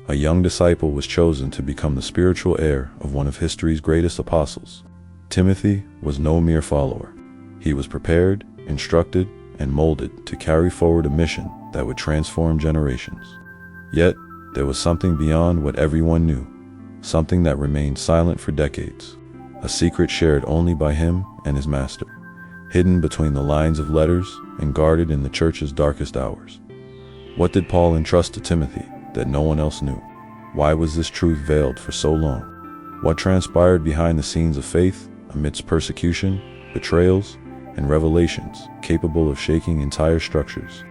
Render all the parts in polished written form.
a young disciple was chosen to become the spiritual heir of one of history's greatest apostles. Timothy was no mere follower. He was prepared, instructed, and molded to carry forward a mission that would transform generations. Yet, there was something beyond what everyone knew, something that remained silent for decades, a secret shared only by him and his master, hidden between the lines of letters and guarded in the church's darkest hours. What did Paul entrust to Timothy that no one else knew? Why was this truth veiled for so long? What transpired behind the scenes of faith, amidst persecution, betrayals, and revelations capable of shaking entire structures?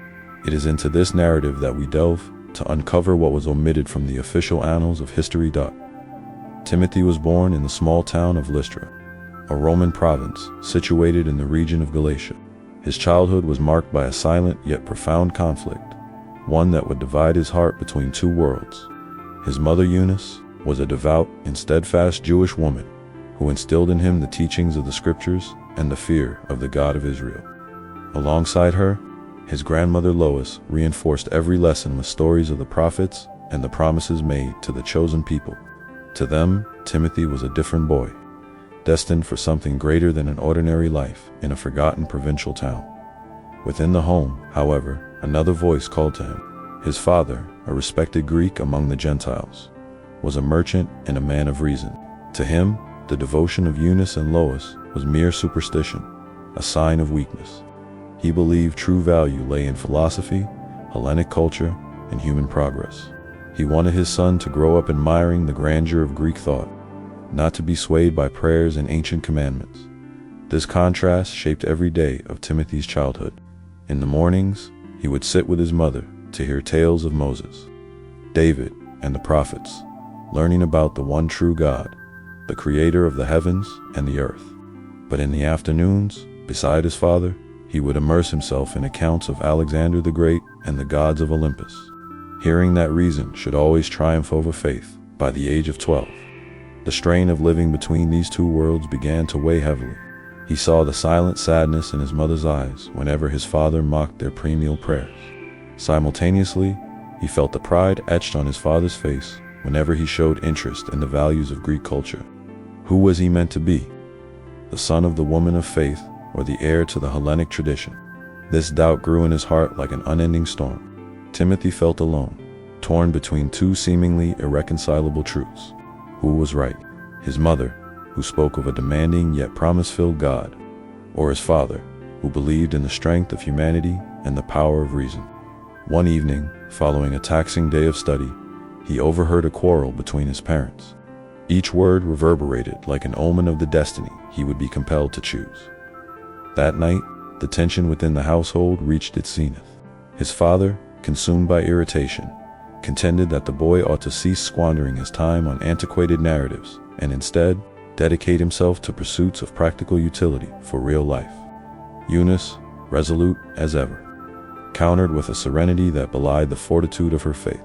It is into this narrative that we delve to uncover what was omitted from the official annals of history. Timothy was born in the small town of Lystra, a Roman province situated in the region of Galatia. His childhood was marked by a silent yet profound conflict, one that would divide his heart between two worlds. His mother Eunice was a devout and steadfast Jewish woman who instilled in him the teachings of the scriptures and the fear of the God of Israel. Alongside her, his grandmother Lois reinforced every lesson with stories of the prophets and the promises made to the chosen people. To them, Timothy was a different boy, destined for something greater than an ordinary life in a forgotten provincial town. Within the home, however, another voice called to him. His father, a respected Greek among the Gentiles, was a merchant and a man of reason. To him, the devotion of Eunice and Lois was mere superstition, a sign of weakness. He believed true value lay in philosophy, Hellenic culture, and human progress. He wanted his son to grow up admiring the grandeur of Greek thought, not to be swayed by prayers and ancient commandments. This contrast shaped every day of Timothy's childhood. In the mornings, he would sit with his mother to hear tales of Moses, David, and the prophets, learning about the one true God, the creator of the heavens and the earth. But in the afternoons, beside his father, he would immerse himself in accounts of Alexander the Great and the gods of Olympus. Hearing that reason should always triumph over faith, by the age of 12, the strain of living between these two worlds began to weigh heavily. He saw the silent sadness in his mother's eyes whenever his father mocked their premeal prayers. Simultaneously, he felt the pride etched on his father's face whenever he showed interest in the values of Greek culture. Who was he meant to be? The son of the woman of faith, or the heir to the Hellenic tradition? This doubt grew in his heart like an unending storm. Timothy felt alone, torn between two seemingly irreconcilable truths. Who was right? His mother, who spoke of a demanding yet promise-filled God, or his father, who believed in the strength of humanity and the power of reason? One evening, following a taxing day of study, he overheard a quarrel between his parents. Each word reverberated like an omen of the destiny he would be compelled to choose. That night, the tension within the household reached its zenith. His father, consumed by irritation, contended that the boy ought to cease squandering his time on antiquated narratives and instead dedicate himself to pursuits of practical utility for real life. Eunice, resolute as ever, countered with a serenity that belied the fortitude of her faith.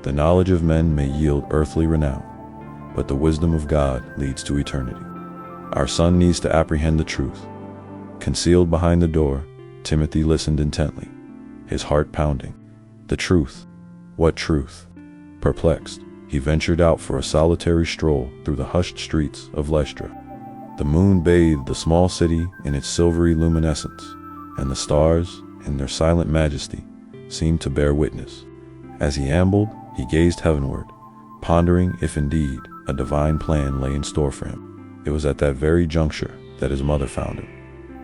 The knowledge of men may yield earthly renown, but the wisdom of God leads to eternity. Our son needs to apprehend the truth. Concealed behind the door, Timothy listened intently, his heart pounding. The truth. What truth? Perplexed, he ventured out for a solitary stroll through the hushed streets of Lystra. The moon bathed the small city in its silvery luminescence, and the stars, in their silent majesty, seemed to bear witness. As he ambled, he gazed heavenward, pondering if indeed a divine plan lay in store for him. It was at that very juncture that his mother found him,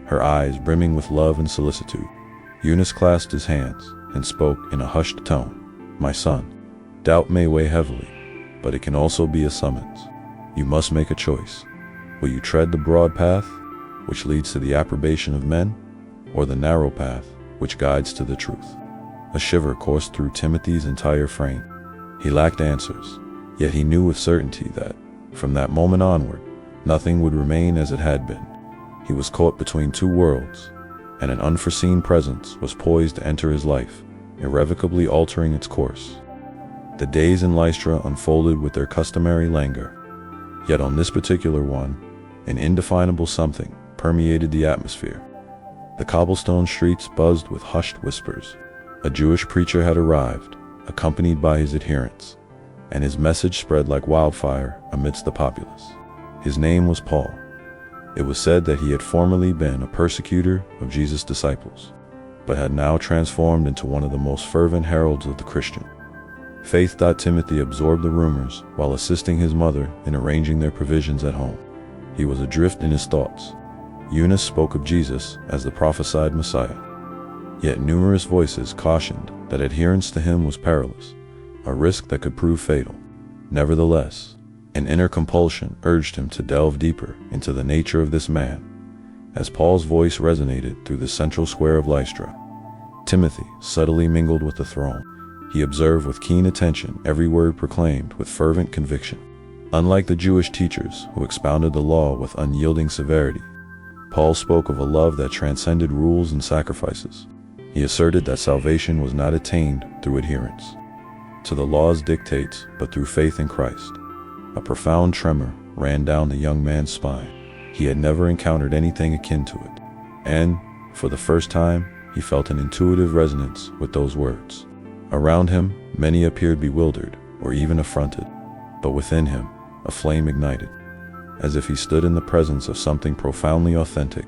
her eyes brimming with love and solicitude. Eunice clasped his hands and spoke in a hushed tone. "My son, doubt may weigh heavily, but it can also be a summons. You must make a choice. Will you tread the broad path, which leads to the approbation of men, or the narrow path, which guides to the truth?" A shiver coursed through Timothy's entire frame. He lacked answers, yet he knew with certainty that, from that moment onward, nothing would remain as it had been. He was caught between two worlds, and an unforeseen presence was poised to enter his life, irrevocably altering its course. The days in Lystra unfolded with their customary languor, yet on this particular one, an indefinable something permeated the atmosphere. The cobblestone streets buzzed with hushed whispers. A Jewish preacher had arrived, accompanied by his adherents, and his message spread like wildfire amidst the populace. His name was Paul. It was said that he had formerly been a persecutor of Jesus' disciples, but had now transformed into one of the most fervent heralds of the Christian faith. Timothy absorbed the rumors while assisting his mother in arranging their provisions at home. He was adrift in his thoughts. Eunice spoke of Jesus as the prophesied Messiah, yet numerous voices cautioned that adherence to him was perilous, a risk that could prove fatal. Nevertheless, an inner compulsion urged him to delve deeper into the nature of this man. As Paul's voice resonated through the central square of Lystra, Timothy subtly mingled with the throng. He observed with keen attention every word proclaimed with fervent conviction. Unlike the Jewish teachers who expounded the law with unyielding severity, Paul spoke of a love that transcended rules and sacrifices. He asserted that salvation was not attained through adherence to the law's dictates, but through faith in Christ. A profound tremor ran down the young man's spine. He had never encountered anything akin to it, and, for the first time, he felt an intuitive resonance with those words. Around him, many appeared bewildered or even affronted, but within him, a flame ignited, as if he stood in the presence of something profoundly authentic.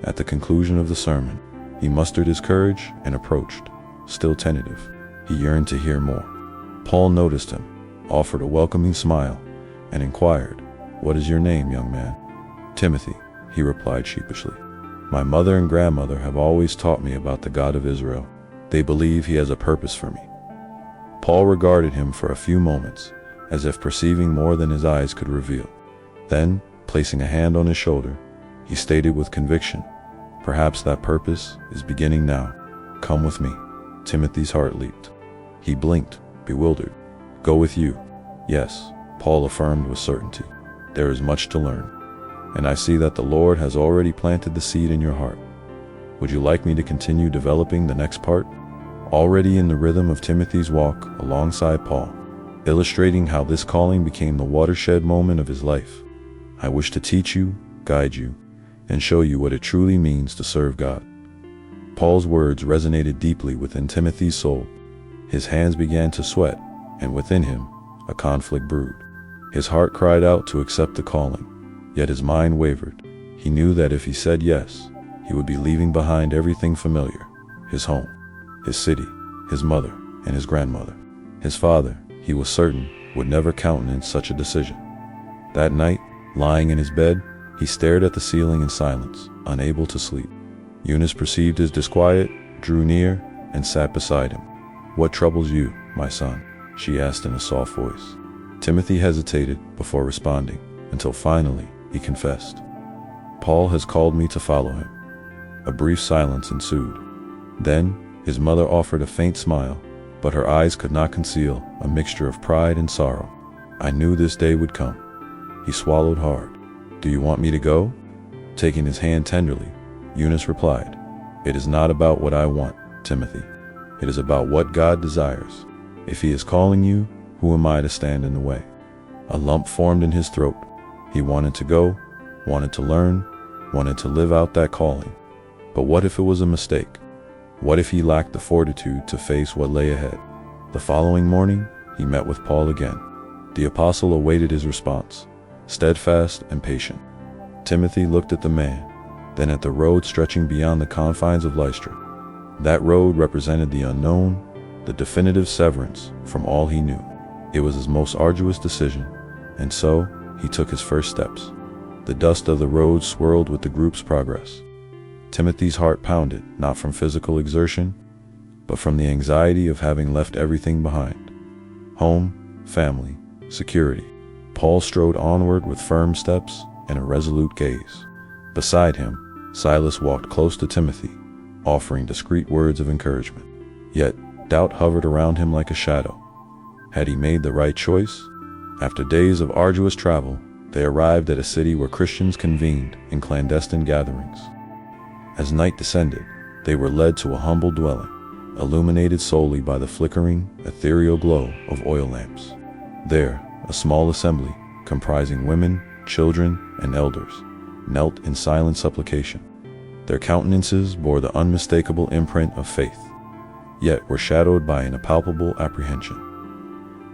At the conclusion of the sermon, he mustered his courage and approached, still tentative. He yearned to hear more. Paul noticed him, offered a welcoming smile, and inquired, "What is your name, young man?" "Timothy," he replied sheepishly. "My mother and grandmother have always taught me about the God of Israel. They believe he has a purpose for me." Paul regarded him for a few moments, as if perceiving more than his eyes could reveal. Then, placing a hand on his shoulder, he stated with conviction, "Perhaps that purpose is beginning now. Come with me." Timothy's heart leaped. He blinked, bewildered. "Go with you?" "Yes," Paul affirmed with certainty. "There is much to learn, and I see that the Lord has already planted the seed in your heart. Would you like me to continue developing the next part?" Already in the rhythm of Timothy's walk alongside Paul, illustrating how this calling became the watershed moment of his life. "I wish to teach you, guide you, and show you what it truly means to serve God." Paul's words resonated deeply within Timothy's soul. His hands began to sweat, and within him, a conflict brewed. His heart cried out to accept the calling, yet his mind wavered. He knew that if he said yes, he would be leaving behind everything familiar: his home, his city, his mother, and his grandmother. His father, he was certain, would never countenance such a decision. That night, lying in his bed, he stared at the ceiling in silence, unable to sleep. Eunice perceived his disquiet, drew near, and sat beside him. "What troubles you, my son?" she asked in a soft voice. Timothy hesitated before responding, until finally he confessed, "Paul has called me to follow him." A brief silence ensued. Then, his mother offered a faint smile, but her eyes could not conceal a mixture of pride and sorrow. "I knew this day would come." He swallowed hard. "Do you want me to go?" Taking his hand tenderly, Eunice replied, "It is not about what I want, Timothy. It is about what God desires. If he is calling you, who am I to stand in the way?" A lump formed in his throat. He wanted to go, wanted to learn, wanted to live out that calling. But what if it was a mistake? What if he lacked the fortitude to face what lay ahead? The following morning, he met with Paul again. The apostle awaited his response, steadfast and patient. Timothy looked at the man, then at the road stretching beyond the confines of Lystra. That road represented the unknown, the definitive severance from all he knew. It was his most arduous decision, and so he took his first steps. The dust of the road swirled with the group's progress. Timothy's heart pounded, not from physical exertion, but from the anxiety of having left everything behind. Home, family, security. Paul strode onward with firm steps and a resolute gaze. Beside him, Silas walked close to Timothy, offering discreet words of encouragement. Yet, doubt hovered around him like a shadow. Had he made the right choice? After days of arduous travel, they arrived at a city where Christians convened in clandestine gatherings. As night descended, they were led to a humble dwelling, illuminated solely by the flickering, ethereal glow of oil lamps. There, a small assembly, comprising women, children, and elders, knelt in silent supplication. Their countenances bore the unmistakable imprint of faith, yet were shadowed by an impalpable apprehension.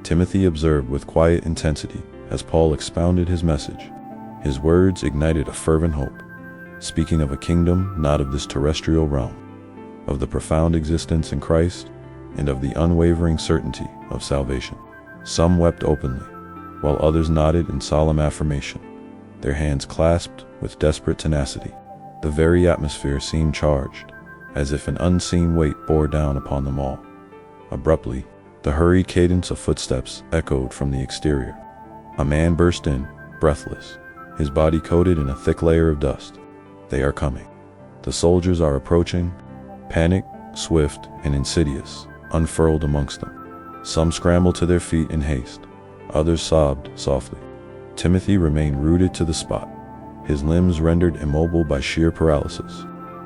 Timothy observed with quiet intensity as Paul expounded his message. His words ignited a fervent hope, speaking of a kingdom not of this terrestrial realm, of the profound existence in Christ, and of the unwavering certainty of salvation. Some wept openly, while others nodded in solemn affirmation, their hands clasped with desperate tenacity. The very atmosphere seemed charged, as if an unseen weight bore down upon them all. Abruptly, the hurried cadence of footsteps echoed from the exterior. A man burst in, breathless, his body coated in a thick layer of dust. They are coming. The soldiers are approaching. Panic, swift and insidious, unfurled amongst them. Some scrambled to their feet in haste. Others sobbed softly. Timothy remained rooted to the spot, his limbs rendered immobile by sheer paralysis.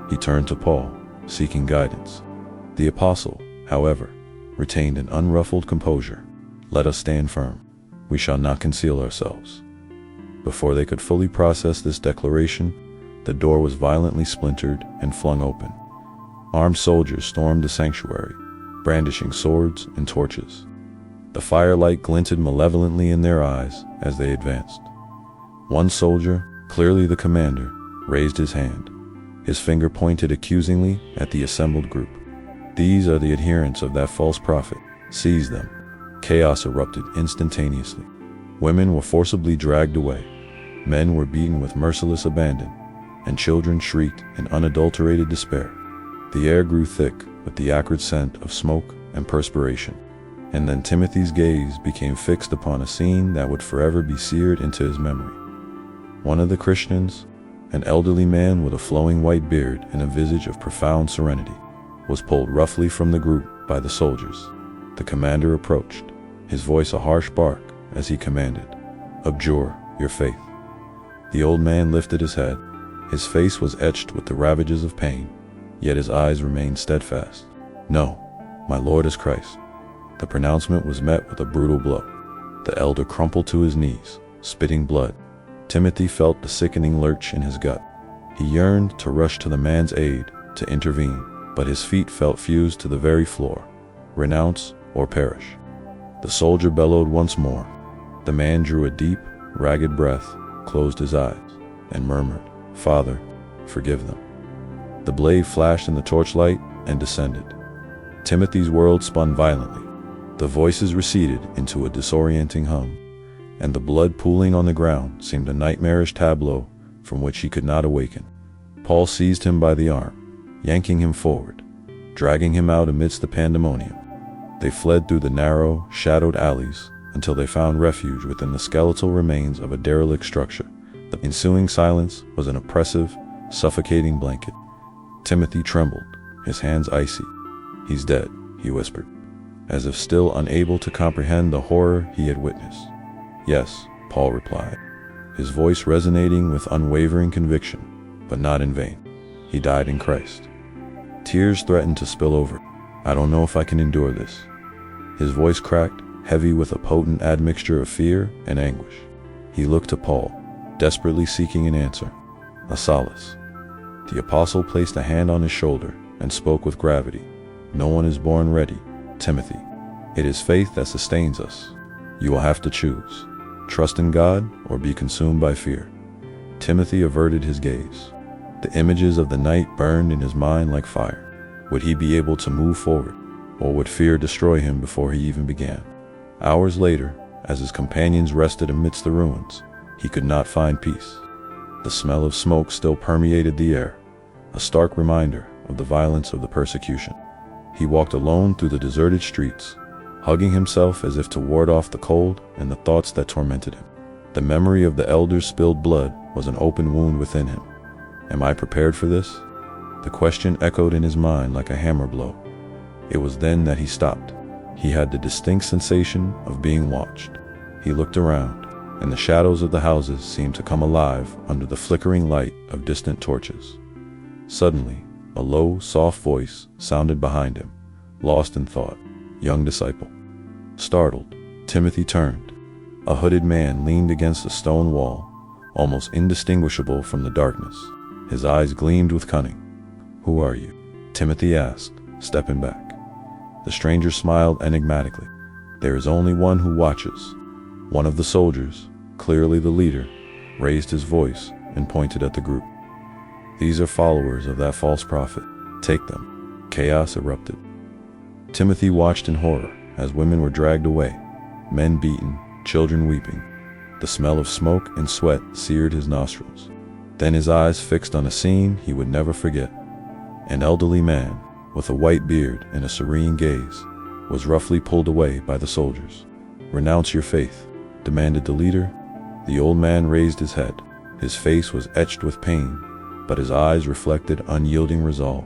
He turned to Paul, seeking guidance. The apostle, however, retained an unruffled composure. "Let us stand firm. We shall not conceal ourselves." Before they could fully process this declaration, the door was violently splintered and flung open. Armed soldiers stormed the sanctuary, brandishing swords and torches. The firelight glinted malevolently in their eyes as they advanced. One soldier, clearly the commander, raised his hand. His finger pointed accusingly at the assembled group. "These are the adherents of that false prophet. Seize them." Chaos erupted instantaneously. Women were forcibly dragged away. Men were beaten with merciless abandon, and children shrieked in unadulterated despair. The air grew thick with the acrid scent of smoke and perspiration. And then Timothy's gaze became fixed upon a scene that would forever be seared into his memory. One of the Christians, an elderly man with a flowing white beard and a visage of profound serenity, was pulled roughly from the group by the soldiers. The commander approached, his voice a harsh bark as he commanded, "Abjure your faith." The old man lifted his head. His face was etched with the ravages of pain, yet his eyes remained steadfast. "No, my Lord is Christ." The pronouncement was met with a brutal blow. The elder crumpled to his knees, spitting blood. Timothy felt the sickening lurch in his gut. He yearned to rush to the man's aid, to intervene, but his feet felt fused to the very floor. Renounce or perish. The soldier bellowed once more. The man drew a deep, ragged breath, closed his eyes, and murmured, "Father, forgive them." The blade flashed in the torchlight and descended. Timothy's world spun violently. The voices receded into a disorienting hum, and the blood pooling on the ground seemed a nightmarish tableau from which he could not awaken. Paul seized him by the arm, yanking him forward, dragging him out amidst the pandemonium. They fled through the narrow, shadowed alleys until they found refuge within the skeletal remains of a derelict structure. The ensuing silence was an oppressive, suffocating blanket. Timothy trembled, his hands icy. "He's dead," he whispered, as if still unable to comprehend the horror he had witnessed. "Yes," Paul replied, his voice resonating with unwavering conviction, "but not in vain. He died in Christ." Tears threatened to spill over. "I don't know if I can endure this." His voice cracked, heavy with a potent admixture of fear and anguish. He looked to Paul, desperately seeking an answer, a solace. The apostle placed a hand on his shoulder and spoke with gravity. "No one is born ready, Timothy. It is faith that sustains us. You will have to choose. Trust in God or be consumed by fear." Timothy averted his gaze. The images of the night burned in his mind like fire. Would he be able to move forward, or would fear destroy him before he even began? Hours later, as his companions rested amidst the ruins, he could not find peace. The smell of smoke still permeated the air, a stark reminder of the violence of the persecution. He walked alone through the deserted streets, hugging himself as if to ward off the cold and the thoughts that tormented him. The memory of the elder's spilled blood was an open wound within him. Am I prepared for this? The question echoed in his mind like a hammer blow. It was then that he stopped. He had the distinct sensation of being watched. He looked around, and the shadows of the houses seemed to come alive under the flickering light of distant torches. Suddenly, a low, soft voice sounded behind him, lost in thought. "Young disciple." Startled, Timothy turned. A hooded man leaned against a stone wall, almost indistinguishable from the darkness. His eyes gleamed with cunning. "Who are you?" Timothy asked, stepping back. The stranger smiled enigmatically. There is only one who watches. One of the soldiers, clearly the leader, raised his voice and pointed at the group. These are followers of that false prophet. Take them. Chaos erupted. Timothy watched in horror as women were dragged away, men beaten, children weeping. The smell of smoke and sweat seared his nostrils. Then his eyes fixed on a scene he would never forget. An elderly man, with a white beard and a serene gaze, was roughly pulled away by the soldiers. "Renounce your faith," demanded the leader. The old man raised his head. His face was etched with pain, but his eyes reflected unyielding resolve.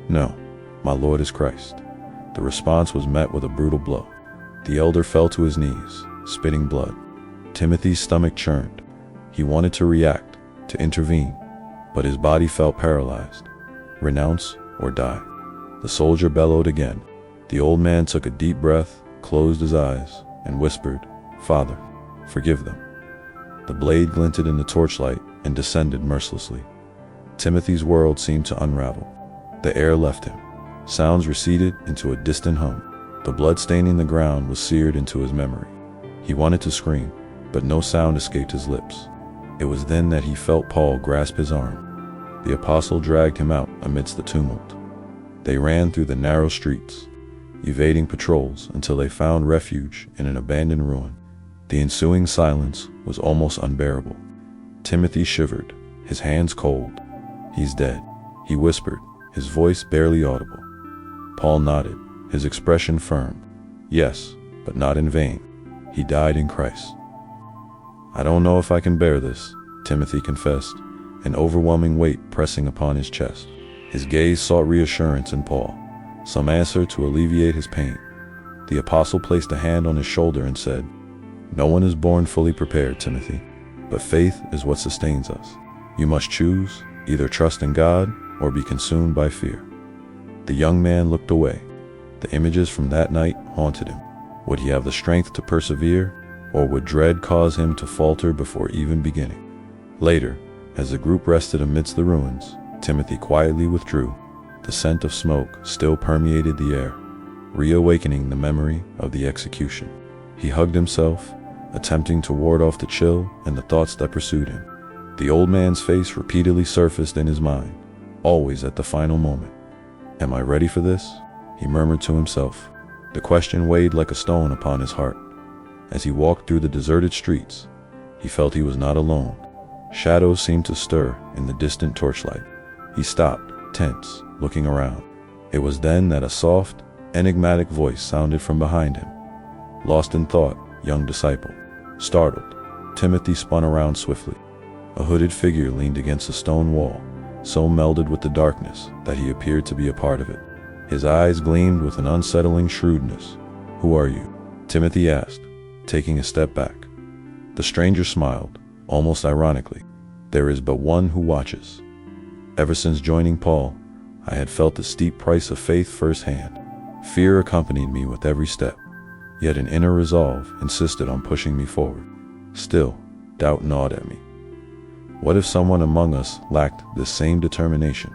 "No, my Lord is Christ." The response was met with a brutal blow. The elder fell to his knees, spitting blood. Timothy's stomach churned. He wanted to react, to intervene, but his body felt paralyzed. Renounce or die. The soldier bellowed again. The old man took a deep breath, closed his eyes, and whispered, "Father, forgive them." The blade glinted in the torchlight and descended mercilessly. Timothy's world seemed to unravel. The air left him. Sounds receded into a distant hum. The blood staining the ground was seared into his memory. He wanted to scream, but no sound escaped his lips. It was then that he felt Paul grasp his arm. The apostle dragged him out amidst the tumult. They ran through the narrow streets, evading patrols until they found refuge in an abandoned ruin. The ensuing silence was almost unbearable. Timothy shivered, his hands cold. "He's dead," he whispered, his voice barely audible. Paul nodded, his expression firm. "Yes, but not in vain. He died in Christ." "I don't know if I can bear this," Timothy confessed, an overwhelming weight pressing upon his chest. His gaze sought reassurance in Paul, some answer to alleviate his pain. The apostle placed a hand on his shoulder and said, "No one is born fully prepared, Timothy, but faith is what sustains us. You must choose, either trust in God or be consumed by fear." The young man looked away. The images from that night haunted him. Would he have the strength to persevere, or would dread cause him to falter before even beginning? Later, as the group rested amidst the ruins, Timothy quietly withdrew. The scent of smoke still permeated the air, reawakening the memory of the execution. He hugged himself, attempting to ward off the chill and the thoughts that pursued him. The old man's face repeatedly surfaced in his mind, always at the final moment. "Am I ready for this?" he murmured to himself. The question weighed like a stone upon his heart. As he walked through the deserted streets, he felt he was not alone. Shadows seemed to stir in the distant torchlight. He stopped, tense, looking around. It was then that a soft, enigmatic voice sounded from behind him. "Lost in thought, young disciple." Startled, Timothy spun around swiftly. A hooded figure leaned against a stone wall, so melded with the darkness that he appeared to be a part of it. His eyes gleamed with an unsettling shrewdness. "Who are you?" Timothy asked, taking a step back. The stranger smiled, almost ironically. "There is but one who watches." Ever since joining Paul, I had felt the steep price of faith firsthand. Fear accompanied me with every step, yet an inner resolve insisted on pushing me forward. Still, doubt gnawed at me. What if someone among us lacked this same determination?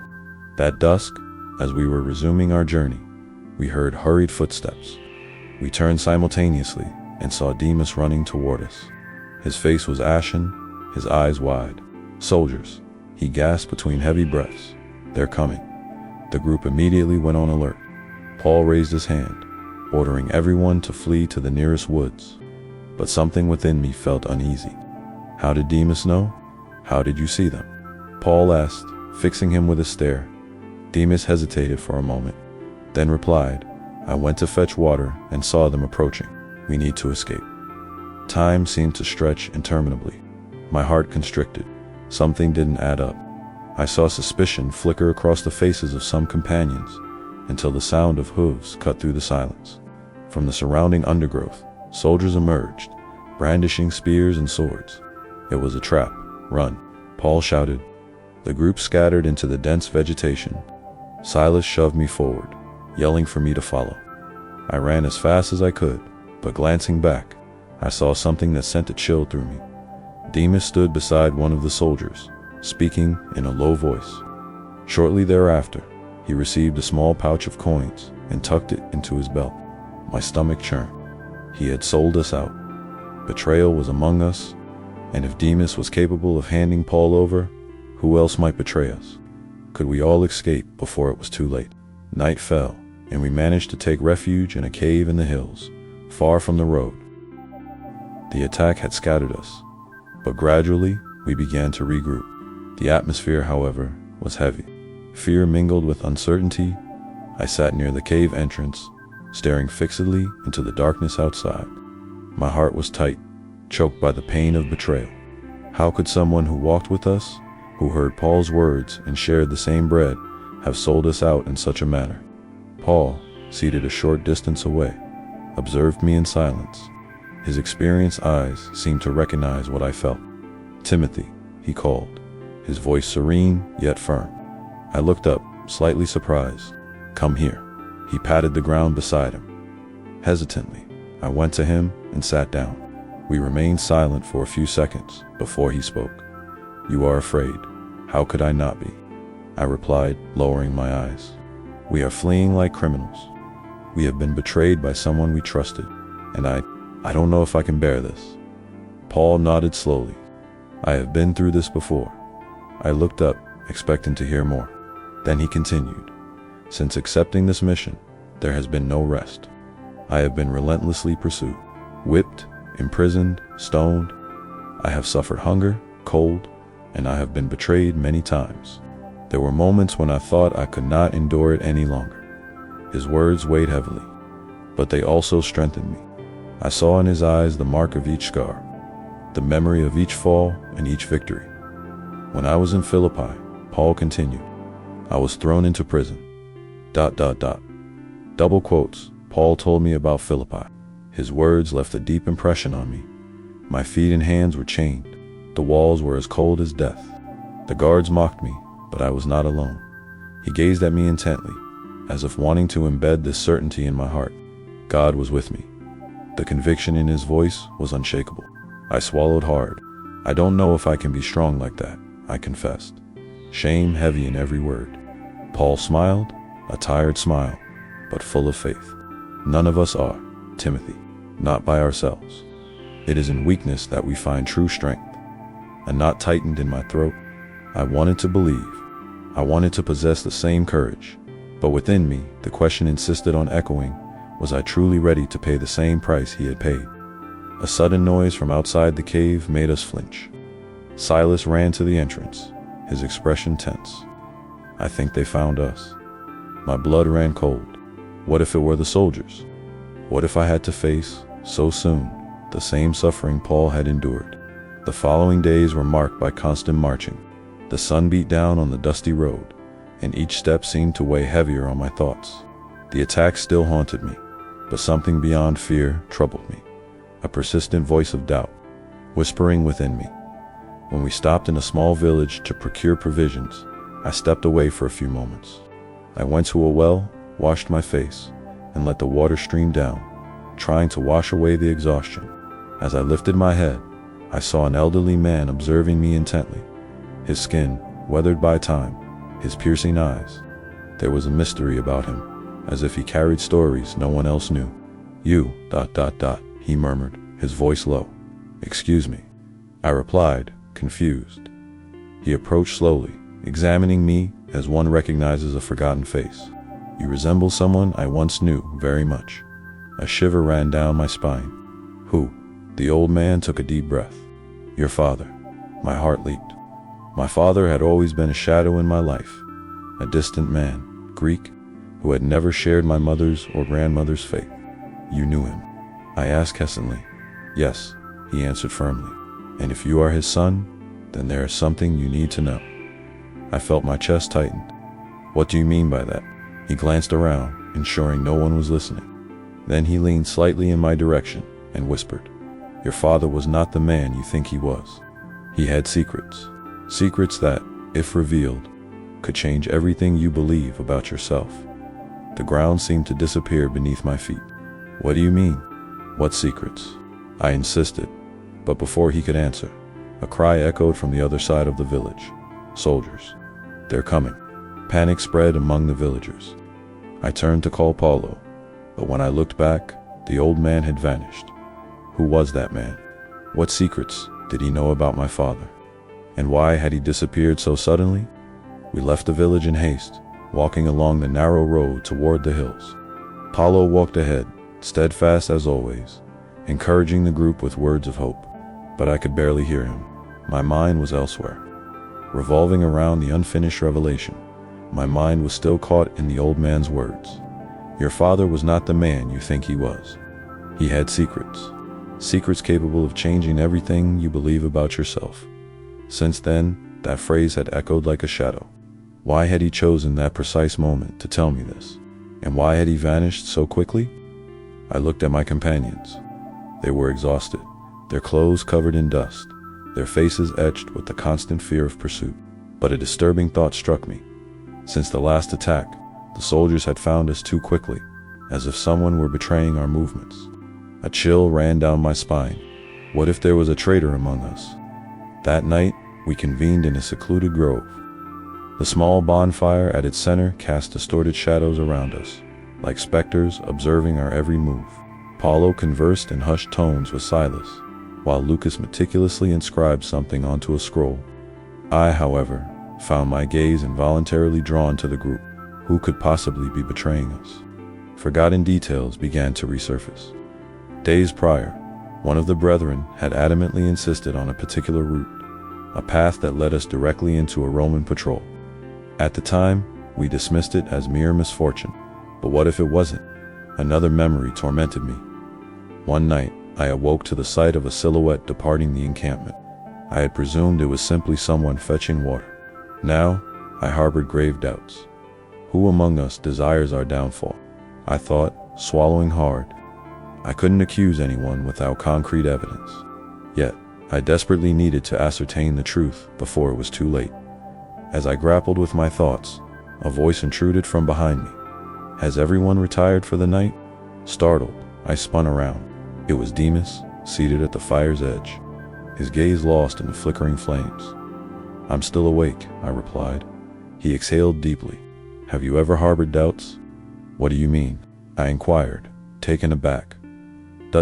That dusk, as we were resuming our journey, we heard hurried footsteps. We turned simultaneously and saw Demas running toward us. His face was ashen, his eyes wide. "Soldiers," he gasped between heavy breaths. "They're coming." The group immediately went on alert. Paul raised his hand, ordering everyone to flee to the nearest woods. But something within me felt uneasy. "How did Demas know? How did you see them?" Paul asked, fixing him with a stare. Demas hesitated for a moment, then replied, "I went to fetch water and saw them approaching. We need to escape." Time seemed to stretch interminably. My heart constricted. Something didn't add up. I saw suspicion flicker across the faces of some companions, until the sound of hooves cut through the silence. From the surrounding undergrowth, soldiers emerged, brandishing spears and swords. It was a trap. "Run," Paul shouted. The group scattered into the dense vegetation. Silas shoved me forward, yelling for me to follow. I ran as fast as I could, but glancing back, I saw something that sent a chill through me. Demas stood beside one of the soldiers, speaking in a low voice. Shortly thereafter, he received a small pouch of coins and tucked it into his belt. My stomach churned. He had sold us out. Betrayal was among us, and if Demas was capable of handing Paul over, who else might betray us? Could we all escape before it was too late? Night fell, and we managed to take refuge in a cave in the hills, far from the road. The attack had scattered us, but gradually we began to regroup. The atmosphere, however, was heavy. Fear mingled with uncertainty. I sat near the cave entrance, staring fixedly into the darkness outside. My heart was tight, choked by the pain of betrayal. How could someone who walked with us, who heard Paul's words and shared the same bread, have sold us out in such a manner? Paul, seated a short distance away, observed me in silence. His experienced eyes seemed to recognize what I felt. "Timothy," he called, his voice serene yet firm. I looked up, slightly surprised. "Come here." He patted the ground beside him. Hesitantly, I went to him and sat down. We remained silent for a few seconds before he spoke. "You are afraid. How could I not be?" I replied, lowering my eyes. "We are fleeing like criminals. We have been betrayed by someone we trusted, and I don't know if I can bear this." Paul nodded slowly. "I have been through this before." I looked up, expecting to hear more. Then he continued, "Since accepting this mission, there has been no rest. I have been relentlessly pursued, whipped, imprisoned, stoned. I have suffered hunger, cold, and I have been betrayed many times. There were moments when I thought I could not endure it any longer." His words weighed heavily, but they also strengthened me. I saw in his eyes the mark of each scar, the memory of each fall and each victory. "When I was in Philippi," Paul continued, "I was thrown into prison. ... Double quotes. Paul told me about Philippi. His words left a deep impression on me. My feet and hands were chained. The walls were as cold as death. The guards mocked me, but I was not alone. He gazed at me intently, as if wanting to embed this certainty in my heart. God was with me. The conviction in his voice was unshakable. I swallowed hard. "I don't know if I can be strong like that," I confessed, shame heavy in every word. Paul smiled, a tired smile, but full of faith. "None of us are, Timothy, not by ourselves. It is in weakness that we find true strength." A knot tightened in my throat. I wanted to believe. I wanted to possess the same courage. But within me, the question insisted on echoing, was I truly ready to pay the same price he had paid? A sudden noise from outside the cave made us flinch. Silas ran to the entrance, his expression tense. "I think they found us." My blood ran cold. What if it were the soldiers? What if I had to face, so soon, the same suffering Paul had endured? The following days were marked by constant marching. The sun beat down on the dusty road, and each step seemed to weigh heavier on my thoughts. The attack still haunted me, but something beyond fear troubled me. A persistent voice of doubt, whispering within me. When we stopped in a small village to procure provisions, I stepped away for a few moments. I went to a well, washed my face, and let the water stream down, trying to wash away the exhaustion. As I lifted my head, I saw an elderly man observing me intently. His skin, weathered by time, his piercing eyes. There was a mystery about him, as if he carried stories no one else knew. "You, ... he murmured, his voice low. "Excuse me," I replied, confused. He approached slowly, examining me as one recognizes a forgotten face. "You resemble someone I once knew very much." A shiver ran down my spine. "Who?" The old man took a deep breath. "Your father." My heart leaped. My father had always been a shadow in my life, a distant man, Greek, who had never shared my mother's or grandmother's faith. "You knew him?" I asked hesitantly. "Yes," he answered firmly. "And if you are his son, then there is something you need to know." I felt my chest tighten. "What do you mean by that?" He glanced around, ensuring no one was listening. Then he leaned slightly in my direction and whispered, "Your father was not the man you think he was. He had secrets. Secrets that, if revealed, could change everything you believe about yourself." The ground seemed to disappear beneath my feet. "What do you mean? What secrets?" I insisted, but before he could answer, a cry echoed from the other side of the village. "Soldiers! They're coming!" Panic spread among the villagers. I turned to call Paulo, but when I looked back, The old man had vanished. Who was that man? What secrets did he know about my father? And why had he disappeared so suddenly? We left the village in haste, walking along the narrow road toward the hills. Paulo walked ahead, steadfast as always, encouraging the group with words of hope. But I could barely hear him. My mind was elsewhere, revolving around the unfinished revelation. My mind was still caught in the old man's words. Your father was not the man you think he was. He had secrets. Secrets capable of changing everything you believe about yourself. Since then, that phrase had echoed like a shadow. Why had he chosen that precise moment to tell me this? And why had he vanished so quickly? I looked at my companions. They were exhausted, their clothes covered in dust, their faces etched with the constant fear of pursuit. But a disturbing thought struck me. Since the last attack, the soldiers had found us too quickly, as if someone were betraying our movements. A chill ran down my spine. What if there was a traitor among us? That night, we convened in a secluded grove. The small bonfire at its center cast distorted shadows around us, like specters observing our every move. Paulo conversed in hushed tones with Silas, while Lucas meticulously inscribed something onto a scroll. I, however, found my gaze involuntarily drawn to the group. Who could possibly be betraying us? Forgotten details began to resurface. Days prior, one of the brethren had adamantly insisted on a particular route, a path that led us directly into a Roman patrol. At the time, we dismissed it as mere misfortune. But what if it wasn't? Another memory tormented me. One night, I awoke to the sight of a silhouette departing the encampment. I had presumed it was simply someone fetching water. Now, I harbored grave doubts. Who among us desires our downfall? I thought, swallowing hard. I couldn't accuse anyone without concrete evidence. Yet, I desperately needed to ascertain the truth before it was too late. As I grappled with my thoughts, a voice intruded from behind me. Has everyone retired for the night? Startled, I spun around. It was Demas, seated at the fire's edge, his gaze lost in the flickering flames. I'm still awake, I replied. He exhaled deeply. Have you ever harbored doubts? What do you mean? I inquired, taken aback.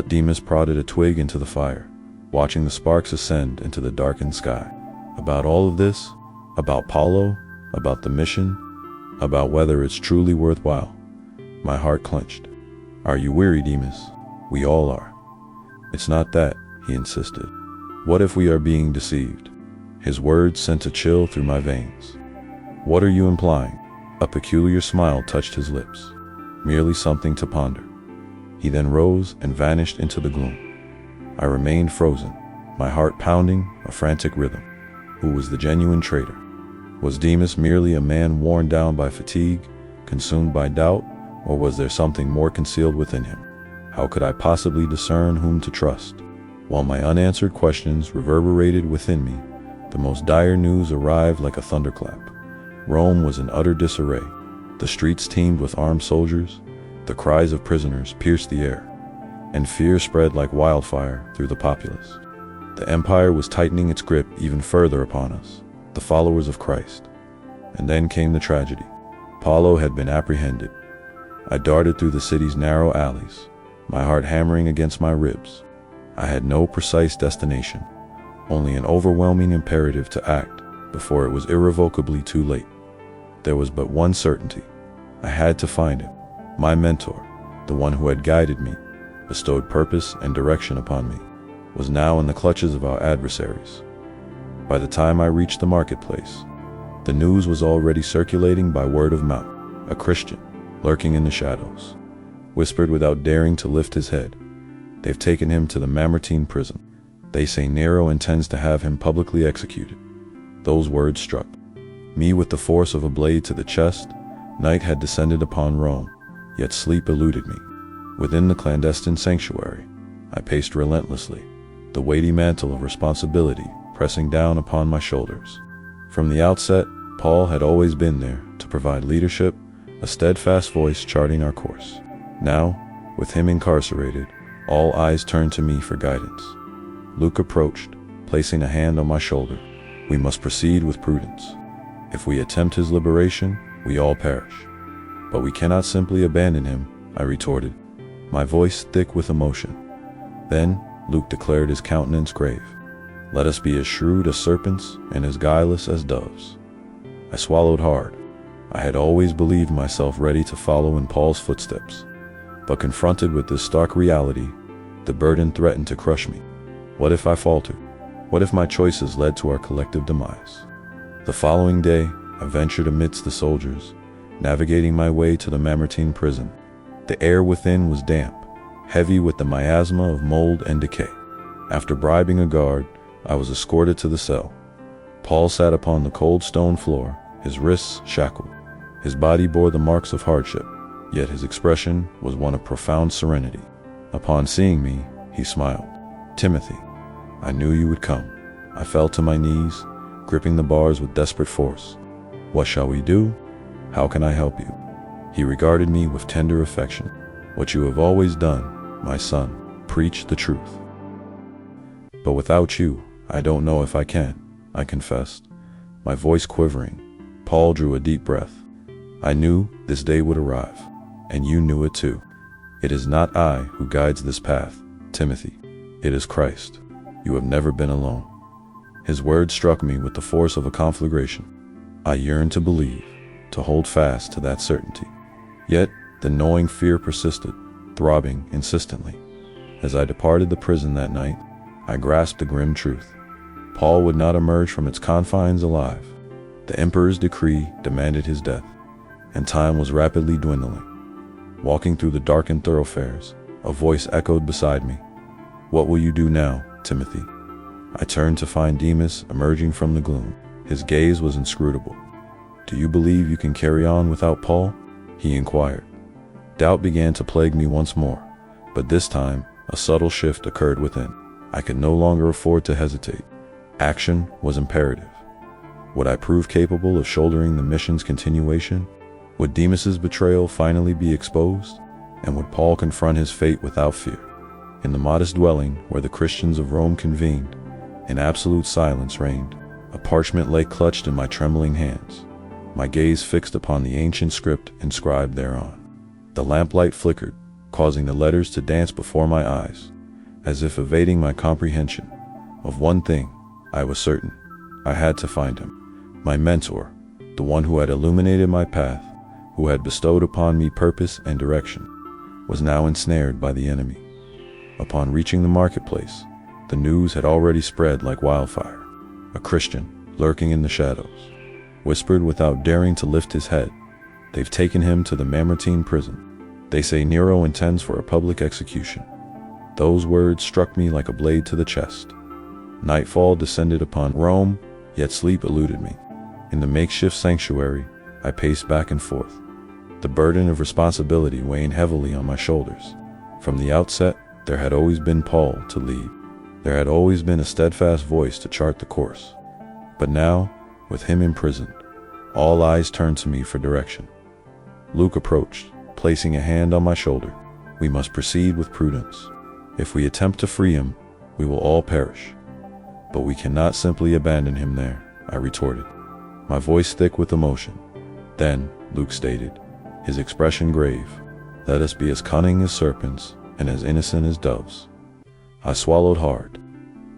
Demas prodded a twig into the fire, watching the sparks ascend into the darkened sky. About all of this? About Paulo? About the mission? About whether it's truly worthwhile? My heart clenched. Are you weary, Demas? We all are. It's not that, he insisted. What if we are being deceived? His words sent a chill through my veins. What are you implying? A peculiar smile touched his lips. Merely something to ponder. He then rose and vanished into the gloom. I remained frozen, my heart pounding a frantic rhythm. Who was the genuine traitor? Was Demas merely a man worn down by fatigue, consumed by doubt, or was there something more concealed within him? How could I possibly discern whom to trust? While my unanswered questions reverberated within me, the most dire news arrived like a thunderclap. Rome was in utter disarray. The streets teemed with armed soldiers, the cries of prisoners pierced the air, and fear spread like wildfire through the populace. The empire was tightening its grip even further upon us, the followers of Christ. And then came the tragedy. Paulo had been apprehended. I darted through the city's narrow alleys, my heart hammering against my ribs. I had no precise destination, only an overwhelming imperative to act before it was irrevocably too late. There was but one certainty. I had to find him. My mentor, the one who had guided me, bestowed purpose and direction upon me, was now in the clutches of our adversaries. By the time I reached the marketplace, the news was already circulating by word of mouth. A Christian, lurking in the shadows, whispered without daring to lift his head. They've taken him to the Mamertine prison. They say Nero intends to have him publicly executed. Those words struck me with the force of a blade to the chest. Night had descended upon Rome, yet sleep eluded me. Within the clandestine sanctuary, I paced relentlessly, the weighty mantle of responsibility pressing down upon my shoulders. From the outset, Paul had always been there to provide leadership, a steadfast voice charting our course. Now, with him incarcerated, all eyes turned to me for guidance. Luke approached, placing a hand on my shoulder. We must proceed with prudence. If we attempt his liberation, we all perish. But we cannot simply abandon him, I retorted. my voice thick with emotion. Then Luke declared, his countenance grave, "Let us be as shrewd as serpents and as guileless as doves." I swallowed hard. I had always believed myself ready to follow in Paul's footsteps, but confronted with this stark reality, the burden threatened to crush me. What if I faltered? What if my choices led to our collective demise? The following day, I ventured amidst the soldiers, navigating my way to the Mamertine prison. The air within was damp, heavy with the miasma of mold and decay. After bribing a guard, I was escorted to the cell. Paul sat upon the cold stone floor, his wrists shackled. His body bore the marks of hardship, yet his expression was one of profound serenity. Upon seeing me, he smiled. "Timothy, I knew you would come." I fell to my knees, gripping the bars with desperate force. "What shall we do? How can I help you?" He regarded me with tender affection. "What you have always done, my son, preach the truth." "But without you, I don't know if I can," I confessed, my voice quivering. Paul drew a deep breath. "I knew this day would arrive, and you knew it too. It is not I who guides this path, Timothy. It is Christ. You have never been alone." His words struck me with the force of a conflagration. I yearned to believe, to hold fast to that certainty. Yet the gnawing fear persisted, throbbing insistently. As I departed the prison that night, I grasped the grim truth. Paul would not emerge from its confines alive. The emperor's decree demanded his death, and time was rapidly dwindling. Walking through the darkened thoroughfares, a voice echoed beside me. "What will you do now, Timothy?" I turned to find Demas emerging from the gloom. His gaze was inscrutable. "Do you believe you can carry on without Paul?" he inquired. Doubt began to plague me once more, but this time a subtle shift occurred within. I could no longer afford to hesitate. Action was imperative. Would I prove capable of shouldering the mission's continuation? Would Demas's betrayal finally be exposed? And would Paul confront his fate without fear? In the modest dwelling where the Christians of Rome convened, an absolute silence reigned. A parchment lay clutched in my trembling hands, my gaze fixed upon the ancient script inscribed thereon. The lamplight flickered, causing the letters to dance before my eyes, as if evading my comprehension. Of one thing, I was certain. I had to find him. My mentor, the one who had illuminated my path, who had bestowed upon me purpose and direction, was now ensnared by the enemy. Upon reaching the marketplace, the news had already spread like wildfire. A Christian, lurking in the shadows, whispered without daring to lift his head, "They've taken him to the Mamertine prison. They say Nero intends for a public execution." Those words struck me like a blade to the chest. Nightfall descended upon Rome, yet sleep eluded me. In the makeshift sanctuary, I paced back and forth, the burden of responsibility weighing heavily on my shoulders. From the outset, there had always been Paul to lead. There had always been a steadfast voice to chart the course. But now, with him imprisoned, all eyes turned to me for direction. Luke approached, placing a hand on my shoulder. "We must proceed with prudence. If we attempt to free him, we will all perish." "But we cannot simply abandon him there," I retorted, my voice thick with emotion. "Then," Luke stated, his expression grave, "let us be as cunning as serpents and as innocent as doves." I swallowed hard.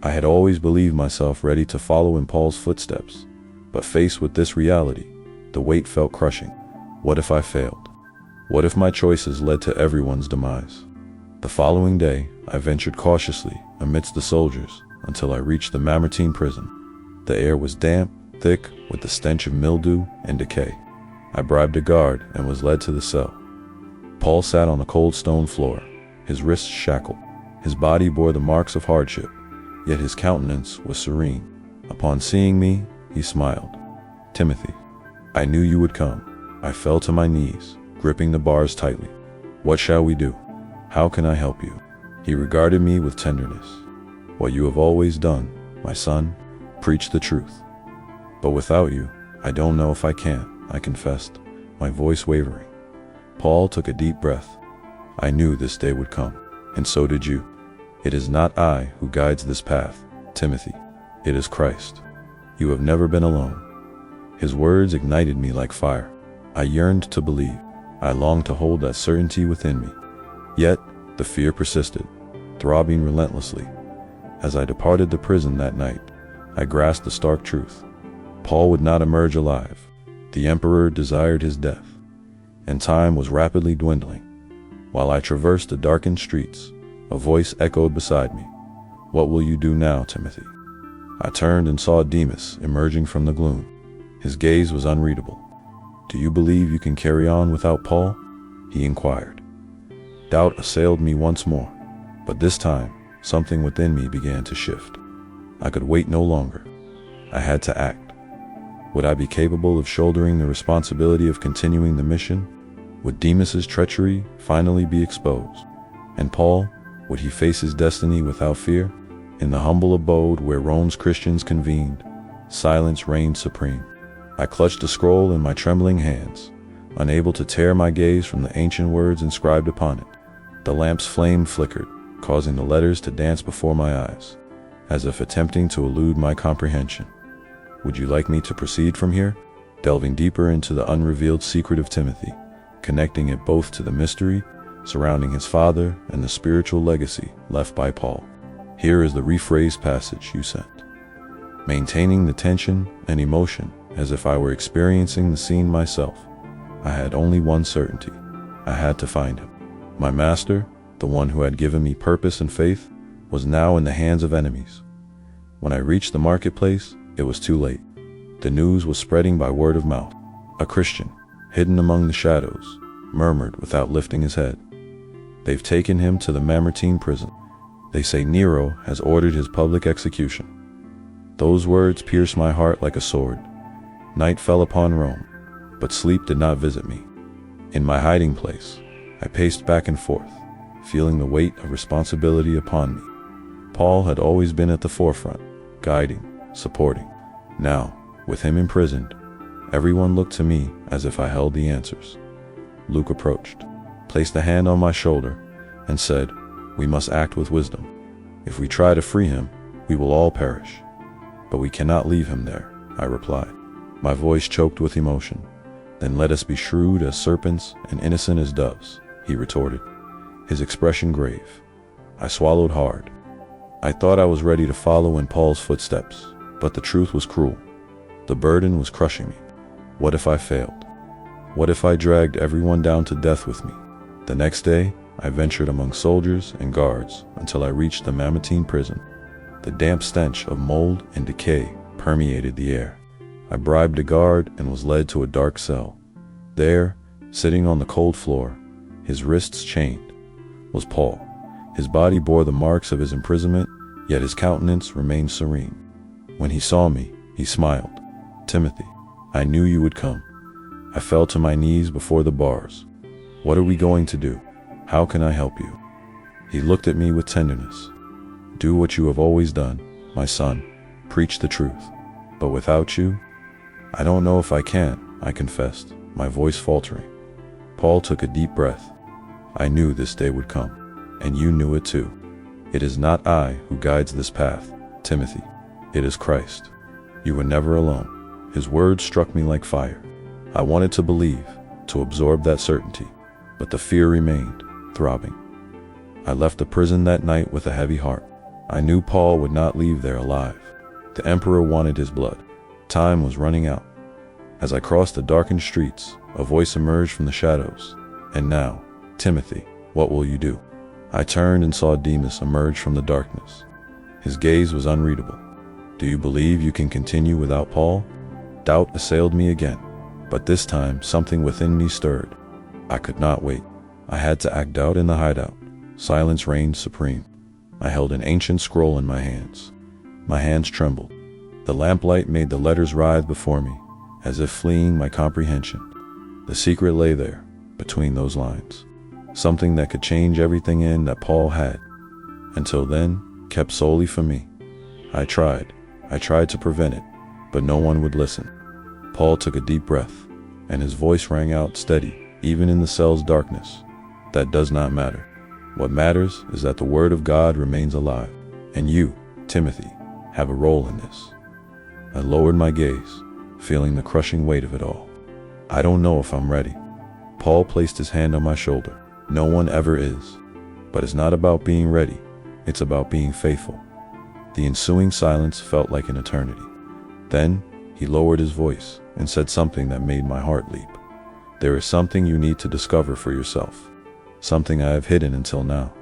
I had always believed myself ready to follow in Paul's footsteps, but faced with this reality, the weight felt crushing. What if I failed? What if my choices led to everyone's demise? The following day, I ventured cautiously amidst the soldiers until I reached the Mamertine prison. The air was damp, thick with the stench of mildew and decay. I bribed a guard and was led to the cell. Paul sat on a cold stone floor, his wrists shackled. His body bore the marks of hardship, yet his countenance was serene. Upon seeing me, he smiled. "Timothy, I knew you would come." I fell to my knees, gripping the bars tightly. "What shall we do? How can I help you?" He regarded me with tenderness. "What you have always done, my son, preach the truth." "But without you, I don't know if I can," I confessed, my voice wavering. Paul took a deep breath. "I knew this day would come, and so did you. It is not I who guides this path, Timothy. It is Christ. You have never been alone." His words ignited me like fire. I yearned to believe. I longed to hold that certainty within me. Yet, The fear persisted, throbbing relentlessly. As I departed the prison that night, I grasped the stark truth. Paul would not emerge alive. The emperor desired his death, and time was rapidly dwindling. While I traversed the darkened streets, a voice echoed beside me. "What will you do now, Timothy?" I turned and saw Demas emerging from the gloom. His gaze was unreadable. "Do you believe you can carry on without Paul?" he inquired. Doubt assailed me once more, but this time, something within me began to shift. I could wait no longer. I had to act. Would I be capable of shouldering the responsibility of continuing the mission? Would Demas's treachery finally be exposed? And Paul, would he face his destiny without fear? In the humble abode where Rome's Christians convened, silence reigned supreme. I clutched the scroll in my trembling hands, unable to tear my gaze from the ancient words inscribed upon it. The lamp's flame flickered, causing the letters to dance before my eyes, as if attempting to elude my comprehension. Would you like me to proceed from here, delving deeper into the unrevealed secret of Timothy, connecting it both to the mystery surrounding his father and the spiritual legacy left by Paul? Here is the rephrased passage you sent. Maintaining the tension and emotion as if I were experiencing the scene myself, I had only one certainty. I had to find him. My master, the one who had given me purpose and faith, was now in the hands of enemies. When I reached the marketplace, it was too late. The news was spreading by word of mouth. A Christian, hidden among the shadows, murmured without lifting his head. "They've taken him to the Mamertine prison. They say Nero has ordered his public execution." Those words pierced my heart like a sword. Night fell upon Rome, but sleep did not visit me. In my hiding place, I paced back and forth, feeling the weight of responsibility upon me. Paul had always been at the forefront, guiding, supporting. Now, with him imprisoned, everyone looked to me as if I held the answers. Luke approached, placed a hand on my shoulder, and said, "We must act with wisdom. If we try to free him, we will all perish." "But we cannot leave him there," I replied, my voice choked with emotion. "Then let us be shrewd as serpents and innocent as doves," he retorted, his expression grave. I swallowed hard. I thought I was ready to follow in Paul's footsteps, but the truth was cruel. The burden was crushing me. What if I failed? What if I dragged everyone down to death with me? The next day, I ventured among soldiers and guards until I reached the Mamertine prison. The damp stench of mold and decay permeated the air. I bribed a guard and was led to a dark cell. There, sitting on the cold floor, his wrists chained, was Paul. His body bore the marks of his imprisonment, yet his countenance remained serene. When he saw me, he smiled. "Timothy, I knew you would come." I fell to my knees before the bars. "What are we going to do? How can I help you?" He looked at me with tenderness. "Do what you have always done, my son. Preach the truth. But without you, I don't know if I can," I confessed, my voice faltering. Paul took a deep breath. "I knew this day would come, and you knew it too. It is not I who guides this path, Timothy. It is Christ. You were never alone." His words struck me like fire. I wanted to believe, to absorb that certainty, but the fear remained, throbbing. I left the prison that night with a heavy heart. I knew Paul would not leave there alive. The emperor wanted his blood. Time was running out. As I crossed the darkened streets, a voice emerged from the shadows. "And now, Timothy, what will you do?" I turned and saw Demas emerge from the darkness. His gaze was unreadable. "Do you believe you can continue without Paul?" Doubt assailed me again, but this time something within me stirred. I could not wait. I had to act out in the hideout. Silence reigned supreme. I held an ancient scroll in my hands. My hands trembled. The lamplight made the letters writhe before me, as if fleeing my comprehension. The secret lay there, between those lines. Something that could change everything in that Paul had, until then, kept solely for me. I tried to prevent it, but no one would listen. Paul took a deep breath, and his voice rang out steady, even in the cell's darkness. "That does not matter. What matters is that the word of God remains alive, and you, Timothy, have a role in this." I lowered my gaze, feeling the crushing weight of it all. "I don't know if I'm ready." Paul placed his hand on my shoulder. "No one ever is. But it's not about being ready, it's about being faithful. The ensuing silence felt like an eternity. Then, he lowered his voice and said something that made my heart leap. There is something you need to discover for yourself. Something I have hidden until now.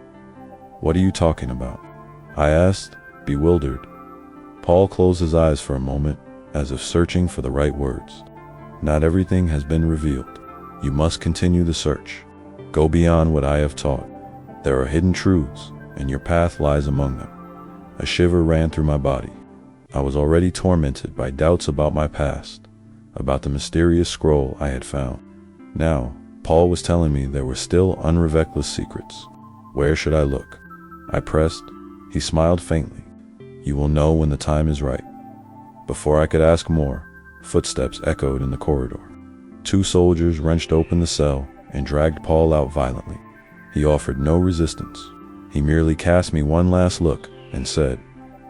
What are you talking about? I asked, bewildered. Paul closed his eyes for a moment, as if searching for the right words. Not everything has been revealed. You must continue the search. Go beyond what I have taught. There are hidden truths, and your path lies among them. A shiver ran through my body. I was already tormented by doubts about my past, about the mysterious scroll I had found. Now, Paul was telling me there were still unrevealed secrets. Where should I look? I pressed. He smiled faintly. You will know when the time is right. Before I could ask more, footsteps echoed in the corridor. 2 soldiers wrenched open the cell and dragged Paul out violently. He offered no resistance. He merely cast me one last look and said,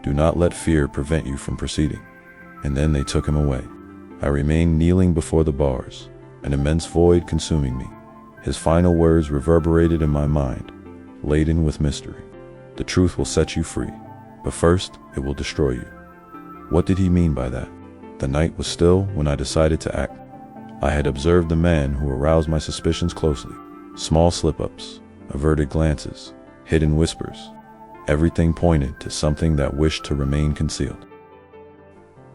"Do not let fear prevent you from proceeding." And then they took him away. I remained kneeling before the bars, an immense void consuming me. His final words reverberated in my mind, laden with mystery. The truth will set you free, but first it will destroy you. What did he mean by that? The night was still when I decided to act. I had observed the man who aroused my suspicions closely. Small slip-ups, averted glances, hidden whispers. Everything pointed to something that wished to remain concealed.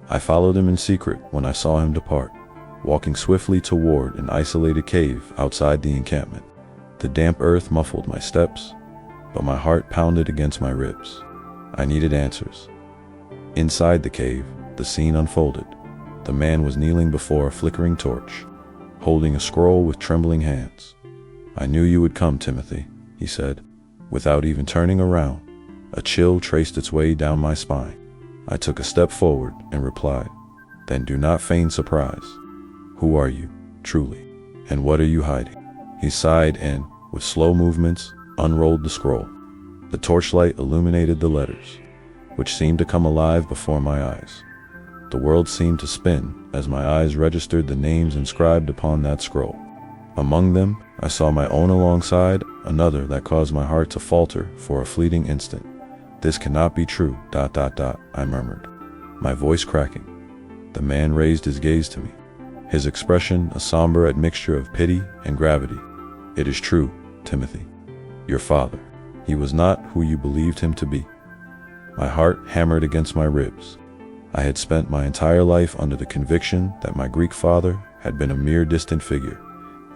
I followed him in secret when I saw him depart, walking swiftly toward an isolated cave outside the encampment. The damp earth muffled my steps, but my heart pounded against my ribs. I needed answers. Inside the cave, the scene unfolded. The man was kneeling before a flickering torch, holding a scroll with trembling hands. "I knew you would come, Timothy," he said. Without even turning around, a chill traced its way down my spine. I took a step forward and replied, "Then do not feign surprise. Who are you, truly? And what are you hiding?" He sighed and, with slow movements, unrolled the scroll. The torchlight illuminated the letters, which seemed to come alive before my eyes. The world seemed to spin as my eyes registered the names inscribed upon that scroll. Among them, I saw my own alongside another that caused my heart to falter for a fleeting instant. "This cannot be true, ... I murmured, my voice cracking. The man raised his gaze to me, his expression a somber admixture of pity and gravity. "It is true, Timothy. Your father. He was not who you believed him to be." My heart hammered against my ribs. I had spent my entire life under the conviction that my Greek father had been a mere distant figure,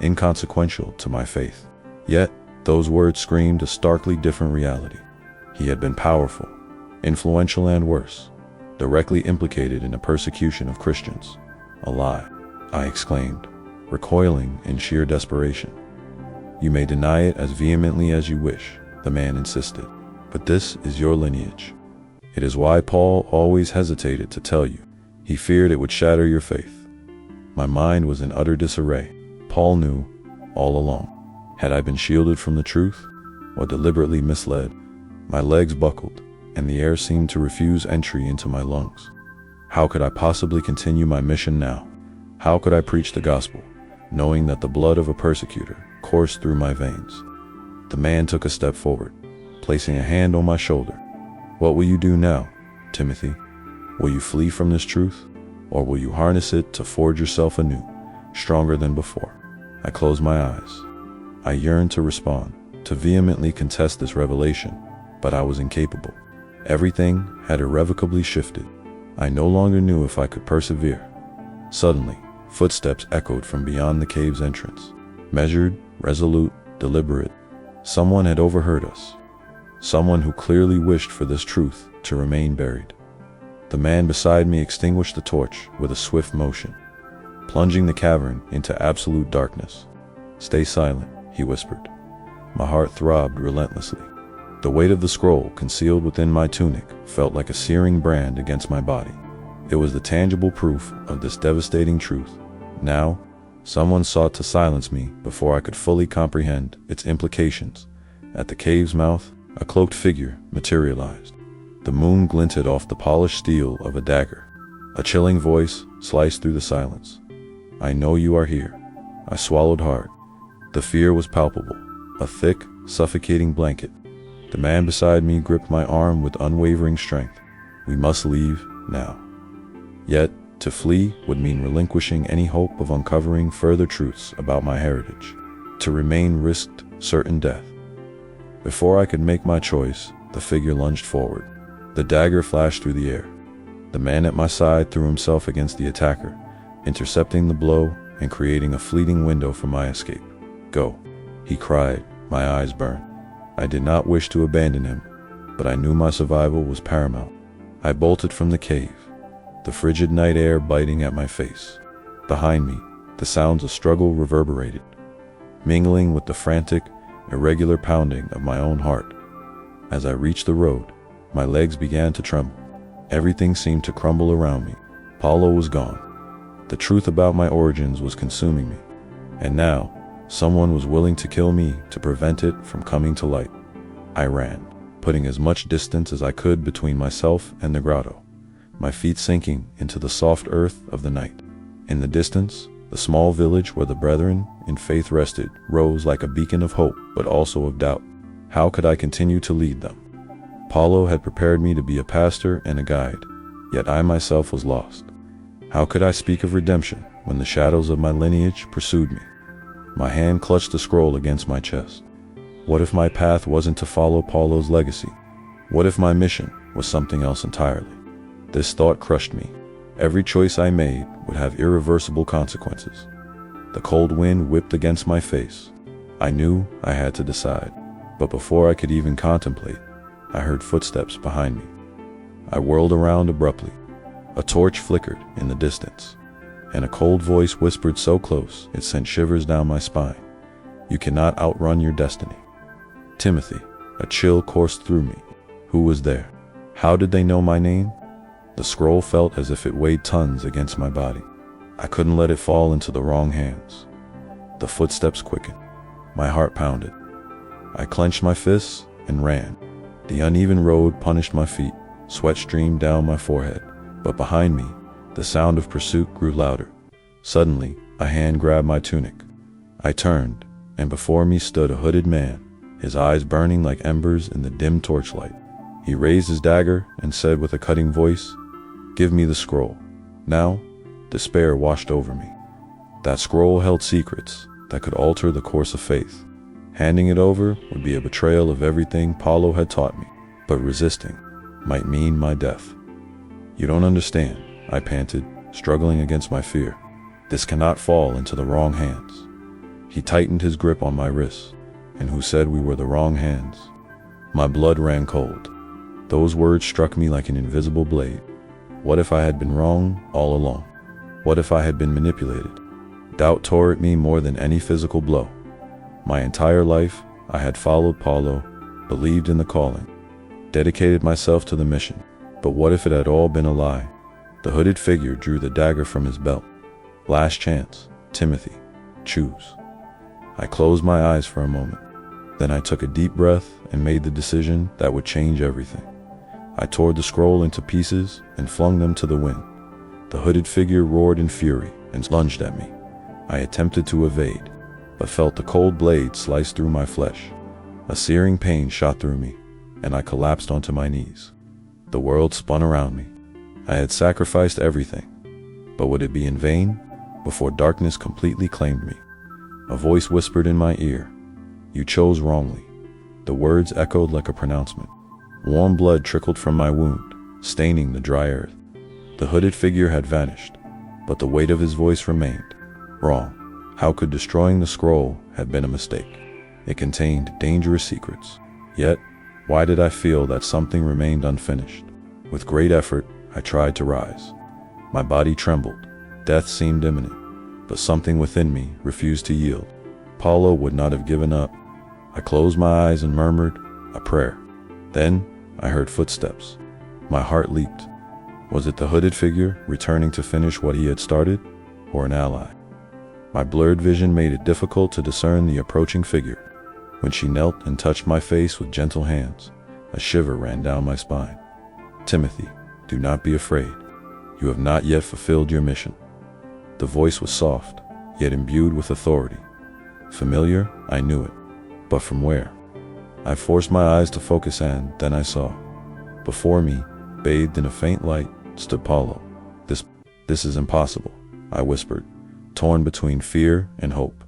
inconsequential to my faith. Yet, those words screamed a starkly different reality. He had been powerful, influential, and worse, directly implicated in the persecution of Christians. "A lie," I exclaimed, recoiling in sheer desperation. "You may deny it as vehemently as you wish," the man insisted, "but this is your lineage. It is why Paul always hesitated to tell you. He feared it would shatter your faith." My mind was in utter disarray. Paul knew, all along. Had I been shielded from the truth, or deliberately misled? My legs buckled, and the air seemed to refuse entry into my lungs. How could I possibly continue my mission now? How could I preach the gospel, knowing that the blood of a persecutor coursed through my veins? The man took a step forward, placing a hand on my shoulder. "What will you do now, Timothy? Will you flee from this truth, or will you harness it to forge yourself anew, stronger than before?" I closed my eyes. I yearned to respond, to vehemently contest this revelation, but I was incapable. Everything had irrevocably shifted. I no longer knew if I could persevere. Suddenly, footsteps echoed from beyond the cave's entrance. Measured, resolute, deliberate. Someone had overheard us. Someone who clearly wished for this truth to remain buried. The man beside me extinguished the torch with a swift motion, plunging the cavern into absolute darkness. "Stay silent," he whispered. My heart throbbed relentlessly. The weight of the scroll concealed within my tunic felt like a searing brand against my body. It was the tangible proof of this devastating truth. Now, someone sought to silence me before I could fully comprehend its implications. At the cave's mouth, a cloaked figure materialized. The moon glinted off the polished steel of a dagger. A chilling voice sliced through the silence. "I know you are here." I swallowed hard. The fear was palpable, a thick, suffocating blanket The man beside me gripped my arm with unwavering strength. We must leave now. Yet, to flee would mean relinquishing any hope of uncovering further truths about my heritage. To remain risked certain death. Before I could make my choice, the figure lunged forward. The dagger flashed through the air. The man at my side threw himself against the attacker, intercepting the blow and creating a fleeting window for my escape. "Go," he cried, my eyes burned. I did not wish to abandon him, but I knew my survival was paramount. I bolted from the cave, the frigid night air biting at my face. Behind me, the sounds of struggle reverberated, mingling with the frantic, irregular pounding of my own heart. As I reached the road, my legs began to tremble. Everything seemed to crumble around me. Paulo was gone. The truth about my origins was consuming me. And now, someone was willing to kill me to prevent it from coming to light. I ran, putting as much distance as I could between myself and the grotto, my feet sinking into the soft earth of the night. In the distance, the small village where the brethren in faith rested rose like a beacon of hope, but also of doubt. How could I continue to lead them? Paulo had prepared me to be a pastor and a guide, yet I myself was lost. How could I speak of redemption when the shadows of my lineage pursued me? My hand clutched the scroll against my chest. What if my path wasn't to follow Paulo's legacy? What if my mission was something else entirely? This thought crushed me. Every choice I made would have irreversible consequences. The cold wind whipped against my face. I knew I had to decide, but before I could even contemplate, I heard footsteps behind me. I whirled around abruptly. A torch flickered in the distance, and a cold voice whispered so close it sent shivers down my spine. "You cannot outrun your destiny." Timothy. A chill coursed through me. Who was there? How did they know my name? The scroll felt as if it weighed tons against my body. I couldn't let it fall into the wrong hands. The footsteps quickened. My heart pounded. I clenched my fists and ran. The uneven road punished my feet. Sweat streamed down my forehead. But behind me, the sound of pursuit grew louder. Suddenly, a hand grabbed my tunic. I turned, and before me stood a hooded man, his eyes burning like embers in the dim torchlight. He raised his dagger and said with a cutting voice, "Give me the scroll." Now, despair washed over me. That scroll held secrets that could alter the course of faith. Handing it over would be a betrayal of everything Paulo had taught me, but resisting might mean my death. "You don't understand," I panted, struggling against my fear. "This cannot fall into the wrong hands." He tightened his grip on my wrists. And who said we were the wrong hands? My blood ran cold. Those words struck me like an invisible blade. What if I had been wrong all along? What if I had been manipulated? Doubt tore at me more than any physical blow. My entire life, I had followed Paulo, believed in the calling, dedicated myself to the mission. But what if it had all been a lie? The hooded figure drew the dagger from his belt. "Last chance, Timothy. Choose." I closed my eyes for a moment. Then I took a deep breath and made the decision that would change everything. I tore the scroll into pieces and flung them to the wind. The hooded figure roared in fury and lunged at me. I attempted to evade, but felt the cold blade slice through my flesh. A searing pain shot through me, and I collapsed onto my knees. The world spun around me. I had sacrificed everything, but would it be in vain? Before darkness completely claimed me, a voice whispered in my ear, "You chose wrongly." The words echoed like a pronouncement. Warm blood trickled from my wound, staining the dry earth. The hooded figure had vanished, but the weight of his voice remained. Wrong. How could destroying the scroll have been a mistake? It contained dangerous secrets. Yet, why did I feel that something remained unfinished? With great effort, I tried to rise. My body trembled. Death seemed imminent, but something within me refused to yield. Paulo would not have given up. I closed my eyes and murmured a prayer. Then I heard footsteps. My heart leaped. Was it the hooded figure returning to finish what he had started, or an ally? My blurred vision made it difficult to discern the approaching figure. When she knelt and touched my face with gentle hands, a shiver ran down my spine. "Timothy, do not be afraid. You have not yet fulfilled your mission." The voice was soft, yet imbued with authority. Familiar, I knew it. But from where? I forced my eyes to focus, and then I saw. Before me, bathed in a faint light, stood Paulo. This is impossible, I whispered, torn between fear and hope.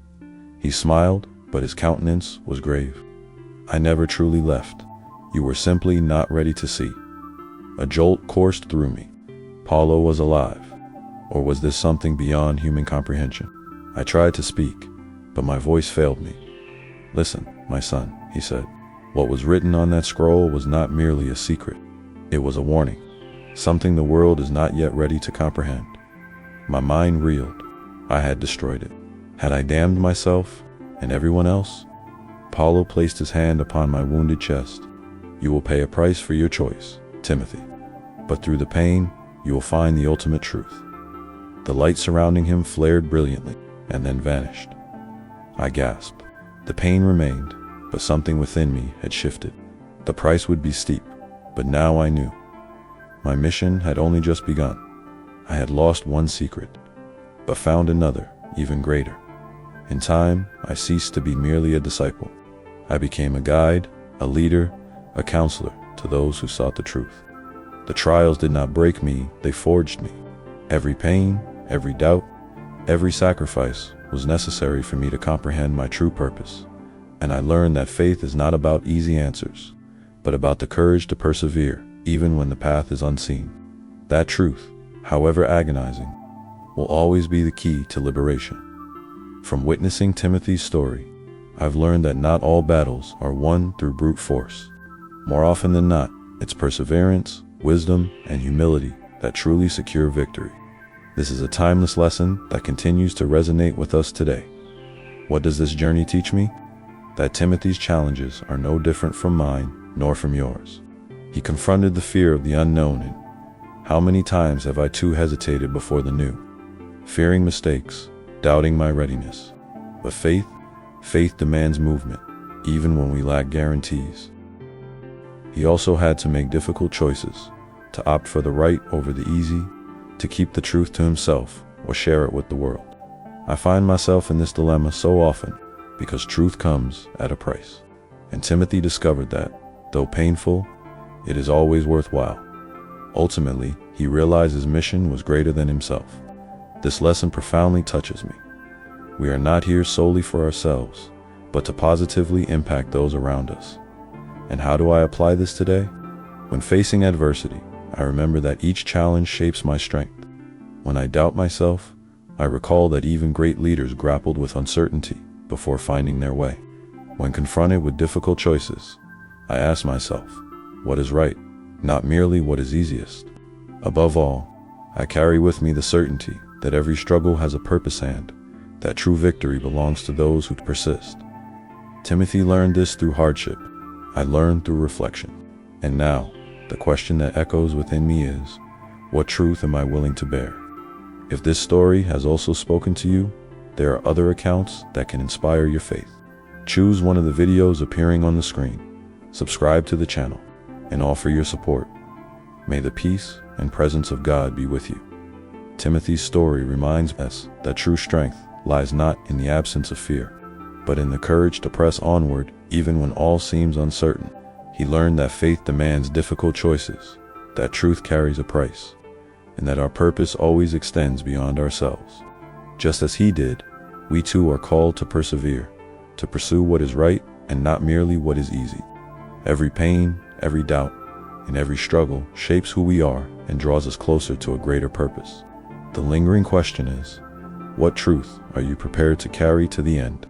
He smiled, but his countenance was grave. I never truly left. You were simply not ready to see. A jolt coursed through me. Paulo was alive. Or was this something beyond human comprehension? I tried to speak, but my voice failed me. Listen, my son, he said. What was written on that scroll was not merely a secret. It was a warning, something the world is not yet ready to comprehend. My mind reeled. I had destroyed it. Had I damned myself and everyone else? Paulo placed his hand upon my wounded chest. You will pay a price for your choice, Timothy. But through the pain, you will find the ultimate truth. The light surrounding him flared brilliantly and then vanished. I gasped. The pain remained, but something within me had shifted. The price would be steep, but now I knew. My mission had only just begun. I had lost one secret, but found another, even greater. In time, I ceased to be merely a disciple. I became a guide, a leader, a counselor to those who sought the truth. The trials did not break me, they forged me. Every pain, every doubt, every sacrifice was necessary for me to comprehend my true purpose. And I learned that faith is not about easy answers, but about the courage to persevere, even when the path is unseen. That truth, however agonizing, will always be the key to liberation. From witnessing Timothy's story, I've learned that not all battles are won through brute force. More often than not, it's perseverance, wisdom, and humility that truly secure victory. This is a timeless lesson that continues to resonate with us today. What does this journey teach me? That Timothy's challenges are no different from mine, nor from yours. He confronted the fear of the unknown, and how many times have I too hesitated before the new, fearing mistakes, doubting my readiness. But faith demands movement, even when we lack guarantees. He also had to make difficult choices, to opt for the right over the easy, to keep the truth to himself or share it with the world. I find myself in this dilemma so often because truth comes at a price. And Timothy discovered that, though painful, it is always worthwhile. Ultimately, he realized his mission was greater than himself. This lesson profoundly touches me. We are not here solely for ourselves, but to positively impact those around us. And how do I apply this today? When facing adversity, I remember that each challenge shapes my strength. When I doubt myself, I recall that even great leaders grappled with uncertainty before finding their way. When confronted with difficult choices, I ask myself, what is right, not merely what is easiest. Above all, I carry with me the certainty that every struggle has a purpose and that true victory belongs to those who persist. Timothy learned this through hardship. I learned through reflection. And now, the question that echoes within me is, what truth am I willing to bear? If this story has also spoken to you, there are other accounts that can inspire your faith. Choose one of the videos appearing on the screen, subscribe to the channel, and offer your support. May the peace and presence of God be with you. Timothy's story reminds us that true strength lies not in the absence of fear, but in the courage to press onward even when all seems uncertain. He learned that faith demands difficult choices, that truth carries a price, and that our purpose always extends beyond ourselves. Just as he did, we too are called to persevere, to pursue what is right and not merely what is easy. Every pain, every doubt, and every struggle shapes who we are and draws us closer to a greater purpose. The lingering question is, what truth are you prepared to carry to the end?